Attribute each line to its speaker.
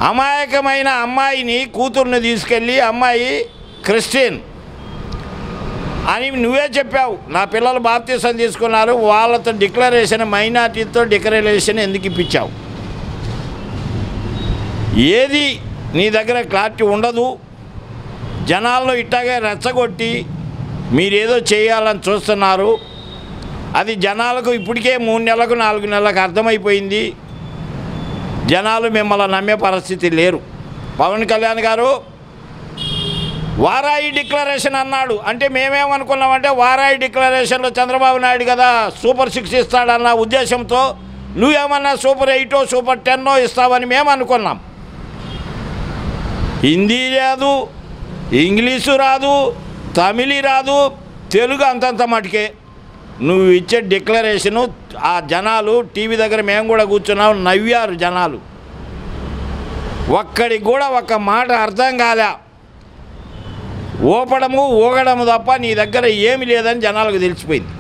Speaker 1: అమాయకమైన అమ్మాయిని కూతుర్ని తీసుకెళ్ళి అమ్మాయి క్రిస్టియన్ అని నువ్వే చెప్పావు. నా పిల్లలు బాప్తీసం తీసుకున్నారు, వాళ్ళతో డిక్లరేషన్ మైనార్టీతో డిక్లరేషన్ ఎందుకు ఇప్పించావు? ఏది నీ దగ్గర క్లారిటీ ఉండదు. జనాల్లో ఇట్టాగే రెచ్చగొట్టి మీరేదో చేయాలని చూస్తున్నారు. అది జనాలకు ఇప్పటికే 3 నెలలకు 4 నెలలకు అర్థమైపోయింది. జనాలు మిమ్మల్ని నమ్మే పరిస్థితి లేరు. పవన్ కళ్యాణ్ గారు వారాయి డిక్లరేషన్ అన్నాడు అంటే మేమేమనుకున్నామంటే వారాయి డిక్లరేషన్లో చంద్రబాబు నాయుడు కదా సూపర్ 6 ఇస్తాడన్న ఉద్దేశంతో నువ్వేమన్నా సూపర్ 8 సూపర్ 10 ఇస్తావని మేము అనుకున్నాం. హిందీ రాదు, ఇంగ్లీషు రాదు, తమిళి రాదు, తెలుగు అంతంత మటుకే. నువ్వు ఇచ్చే డిక్లరేషను ఆ జనాలు టీవీ దగ్గర మేము కూడా కూర్చున్నాం, నవ్వారు జనాలు. ఒక్కడికి కూడా ఒక్క మాట అర్థం కాలే. ఊపడము ఊగడము తప్ప నీ దగ్గర ఏమి లేదని జనాలకు తెలిసిపోయింది.